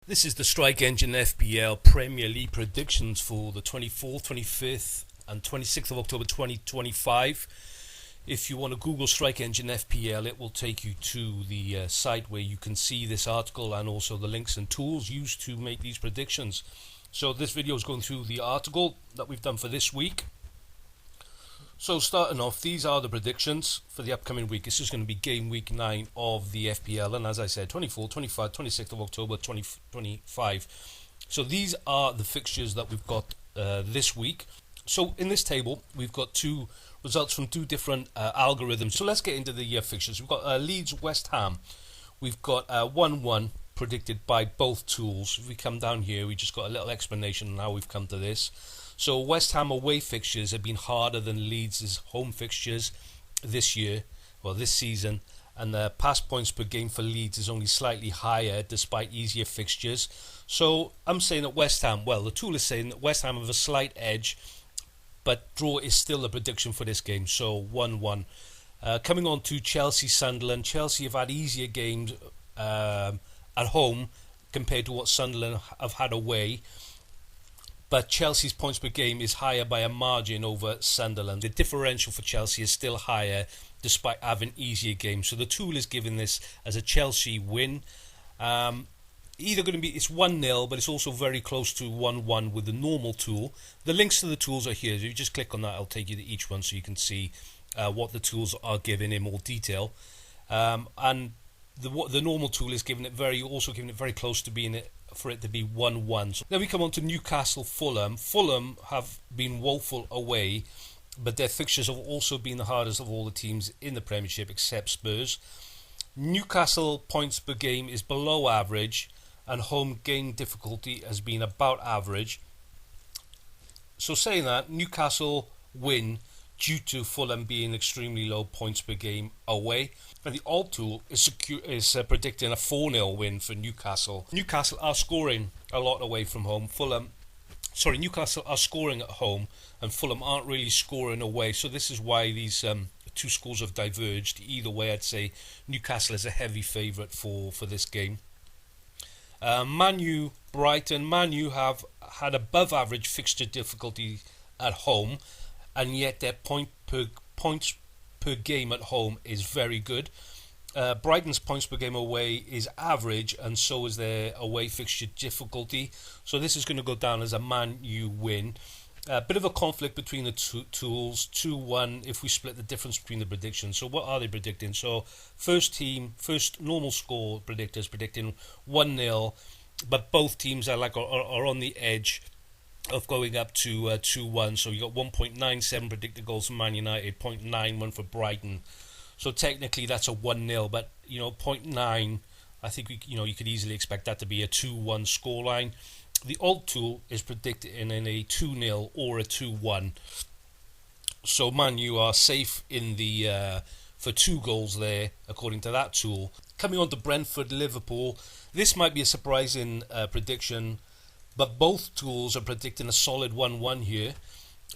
This is the StrikeEngine FPL Premier League predictions for the 24th, 25th and 26th of October 2025. If you want to Google StrikeEngine FPL, it will take you to the site where you can see this article and also the links and tools used to make these predictions. So this video is going through the article that we've done for this week. So starting off, these are the predictions for the upcoming week. This is going to be game week 9 of the FPL, and as I said, 24, 25, 26th of October 2025. So these are the fixtures that we've got this week. So in this table, we've got two results from two different algorithms. So let's get into the fixtures. We've got Leeds, West Ham. We've got 1-1 predicted by both tools. If we come down here, we just got a little explanation on how we've come to this. So West Ham away fixtures have been harder than Leeds' home fixtures this year, or this season, and the pass points per game for Leeds is only slightly higher despite easier fixtures. So I'm saying that West Ham, well, the tool is saying that West Ham have a slight edge, but draw is still a prediction for this game, so 1-1. Coming on to Chelsea, Sunderland. Chelsea have had easier games at home compared to what Sunderland have had away. But Chelsea's points per game is higher by a margin over Sunderland. The differential for Chelsea is still higher despite having easier games. So the tool is giving this as a Chelsea win. Either going to be, it's 1-0, but it's also very close to 1-1 with the normal tool. The links to the tools are here. If you just click on that, I'll take you to each one so you can see what the tools are giving in more detail. And the normal tool is giving it very close to being it, for it to be 1-1. So then we come on to Newcastle, Fulham. Fulham have been woeful away, but their fixtures have also been the hardest of all the teams in the Premiership except Spurs. Newcastle points per game is below average, and home game difficulty has been about average. So saying that, Newcastle win due to Fulham being extremely low points per game away. And the alt tool is predicting a 4-0 win for Newcastle. Newcastle are scoring a lot away from home. Newcastle are scoring at home, and Fulham aren't really scoring away. So this is why these two scores have diverged. Either way, I'd say Newcastle is a heavy favourite for this game. Man U, Brighton. Man U have had above average fixture difficulty at home, and yet their points per game at home is very good. Brighton's points per game away is average, and so is their away fixture difficulty. So this is going to go down as a Man U win. A bit of a conflict between the two tools. 2-1 if we split the difference between the predictions. So what are they predicting? So first normal score predictors predicting 1-0, but both teams are on the edge of going up to 2-1. So you got 1.97 predicted goals for Man United, 0.91 for Brighton. So technically that's a 1-0, but 0.9, I think you could easily expect that to be a 2-1 scoreline. The alt tool is predicting in a 2-0 or a 2-1. So Man U are safe in the for 2 goals there, according to that tool. Coming on to Brentford, Liverpool. This might be a surprising prediction, but both tools are predicting a solid 1-1 here.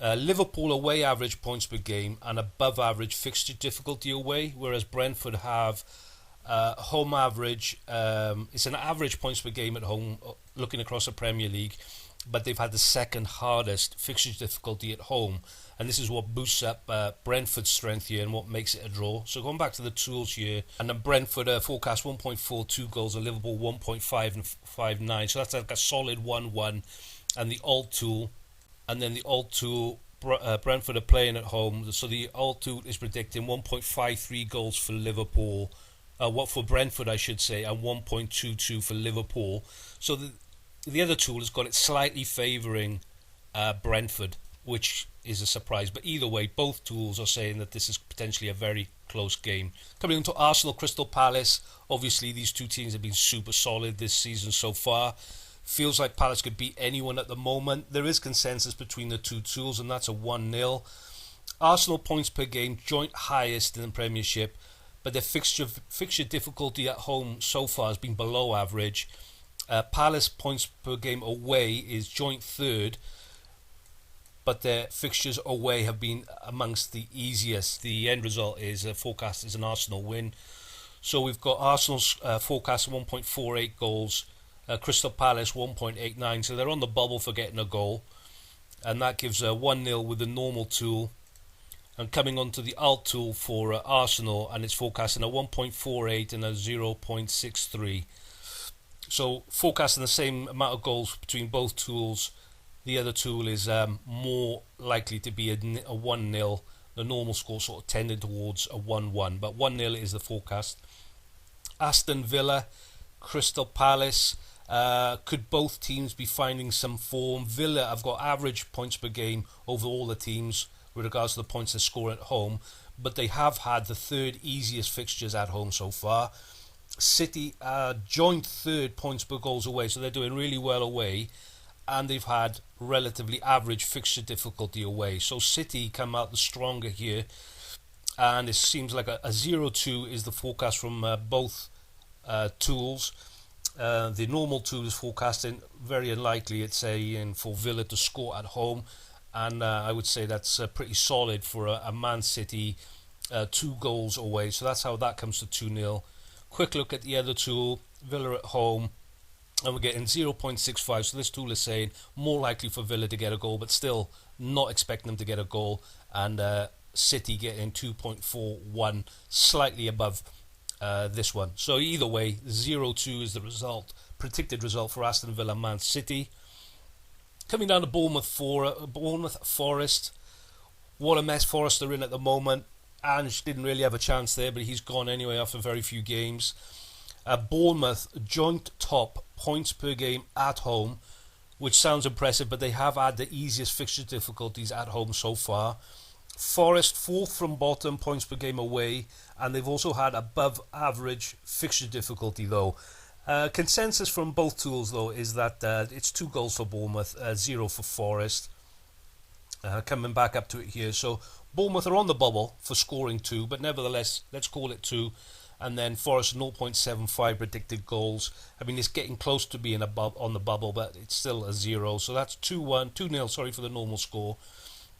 Liverpool away average points per game and above average fixture difficulty away, whereas Brentford have home average. It's an average points per game at home, looking across the Premier League, but they've had the second hardest fixture difficulty at home, and this is what boosts up Brentford's strength here and what makes it a draw. So going back to the tools here, and then Brentford forecast 1.42 goals and Liverpool 1.5 and 5.9. So that's like a solid 1-1. And the alt tool, Brentford are playing at home, so the alt tool is predicting 1.53 goals for Liverpool. For Brentford, I should say, and 1.22 for Liverpool. So the other tool has got it slightly favouring Brentford, which is a surprise. But either way, both tools are saying that this is potentially a very close game. Coming on to Arsenal, Crystal Palace. Obviously, these two teams have been super solid this season so far. Feels like Palace could beat anyone at the moment. There is consensus between the two tools, and that's a 1-0. Arsenal points per game, joint highest in the Premiership, but their fixture difficulty at home so far has been below average. Palace points per game away is joint third, but their fixtures away have been amongst the easiest. The end result is forecast is an Arsenal win. So we've got Arsenal's forecast 1.48 goals, Crystal Palace 1.89, so they're on the bubble for getting a goal, and that gives a 1-0 with the normal tool. And coming on to the alt tool for Arsenal, and it's forecasting a 1.48 and a 0.63. So forecasting the same amount of goals between both tools. The other tool is more likely to be a 1-0. The normal score sort of tending towards a 1-1, but 1-0 is the forecast. Aston Villa, Crystal Palace. Could both teams be finding some form? Villa have got average points per game over all the teams with regards to the points they score at home, but they have had the third easiest fixtures at home so far. City are joint third points per goals away, so they're doing really well away, and they've had relatively average fixture difficulty away. So City come out the stronger here, and it seems like a 0-2 is the forecast from both tools. The normal tool is forecasting very unlikely, it's saying, for Villa to score at home, and I would say that's pretty solid for a Man City 2 goals away. So that's how that comes to 2-0. Quick look at the other tool, Villa at home, and we're getting 0.65. So this tool is saying more likely for Villa to get a goal, but still not expecting them to get a goal, and City getting 2.41, slightly above this one. So either way, 0-2 is the result, predicted result for Aston Villa, Man City. Coming down to Bournemouth Forest. What a mess Forest are in at the moment. Ange didn't really have a chance there, but he's gone anyway after very few games. Bournemouth joint top points per game at home, which sounds impressive, but they have had the easiest fixture difficulties at home so far. Forest fourth from bottom, points per game away, and they've also had above average fixture difficulty though. Consensus from both tools though is that it's 2 goals for Bournemouth, 0 for Forest. Coming back up to it here, so Bournemouth are on the bubble for scoring 2, but nevertheless let's call it 2. And then Forest 0.75 predicted goals. I mean, it's getting close to being on the bubble, but it's still a 0. So that's 2-0, sorry, for the normal score.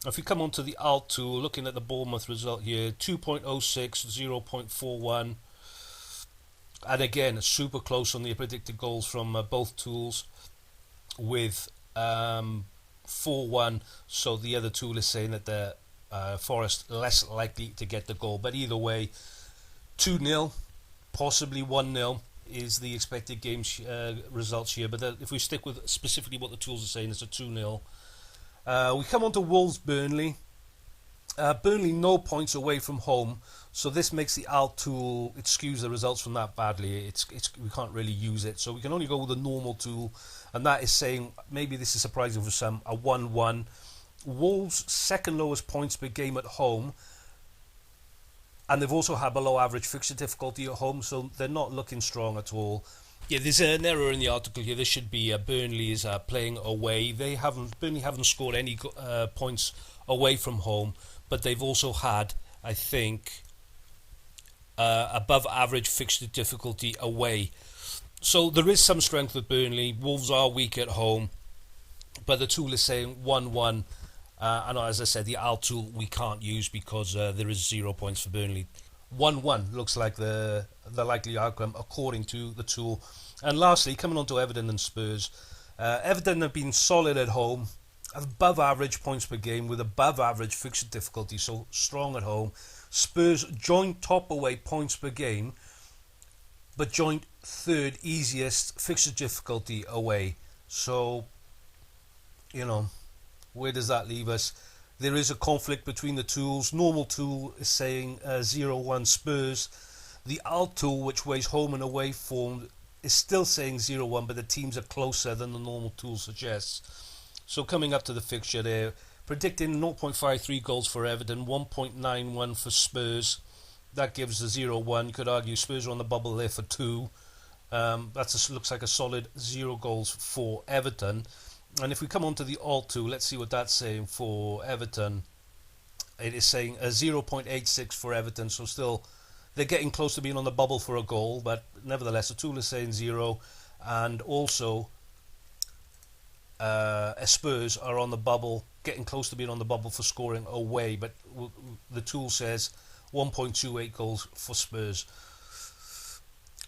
If we come on to the alt tool, looking at the Bournemouth result here, 2.06, 0.41. And again, super close on the predicted goals from both tools with 4-1. So the other tool is saying that the Forest less likely to get the goal. But either way, 2-0, possibly 1-0 is the expected game results here. But if we stick with specifically what the tools are saying, it's a 2-0. We come on to Wolves Burnley. Burnley no points away from home, so this makes the alt tool, it skews the results from that badly. We can't really use it, so we can only go with the normal tool, and that is saying, maybe this is surprising for some, a 1-1. Wolves second lowest points per game at home, and they've also had below average fixture difficulty at home, so they're not looking strong at all. Yeah, there's an error in the article here. This should be Burnley is playing away. Burnley haven't scored any points away from home, but they've also had, I think, above average fixture difficulty away. So there is some strength with Burnley. Wolves are weak at home, but the tool is saying 1-1. And as I said, the alt tool we can't use because there is 0 points for Burnley. 1-1 looks like the likely outcome according to the tool. And lastly, coming on to Everton and Spurs. Everton have been solid at home, above average points per game with above average fixture difficulty, so strong at home. Spurs joint top away points per game, but joint third easiest fixture difficulty away. So, where does that leave us? There is a conflict between the tools. Normal tool is saying 0-1 Spurs. The alt tool, which weighs home and away form, is still saying 0-1, but the teams are closer than the normal tool suggests. So coming up to the fixture there, predicting 0.53 goals for Everton, 1.91 for Spurs. That gives a 0-1. You could argue Spurs are on the bubble there for 2. Looks like a solid 0 goals for Everton. And if we come on to the alt tool, let's see what that's saying for Everton. It is saying a 0.86 for Everton, so still they're getting close to being on the bubble for a goal, but nevertheless the tool is saying 0. And also Spurs are on the bubble, getting close to being on the bubble for scoring away, but the tool says 1.28 goals for Spurs.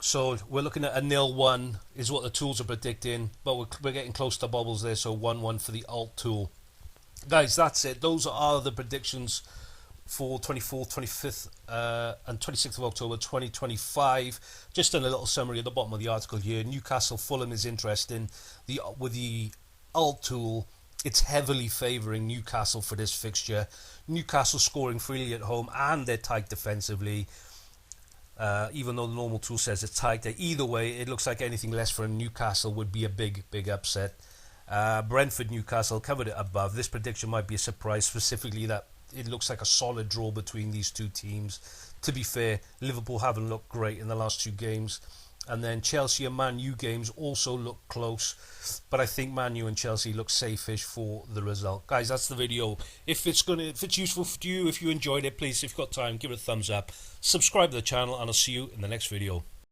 So we're looking at a 0-1 is what the tools are predicting, but we're getting close to bubbles there, so 1-1 for the alt tool. Guys, that's it. Those are the predictions for 24th, 25th and 26th of October 2025. Just in a little summary at the bottom of the article here. Newcastle Fulham is interesting. With the alt tool, it's heavily favouring Newcastle for this fixture. Newcastle scoring freely at home and they're tight defensively. Even though the normal tool says it's tight, either way, it looks like anything less for Newcastle would be a big upset. Brentford Newcastle covered it above. This prediction might be a surprise, specifically that it looks like a solid draw between these two teams. To be fair, Liverpool haven't looked great in the last two games, and then Chelsea and Man U games also look close, but I think Man U and Chelsea look safe-ish for the result. Guys, that's the video. If it's useful for you, if you enjoyed it, please, if you've got time, give it a thumbs up, subscribe to the channel, and I'll see you in the next video.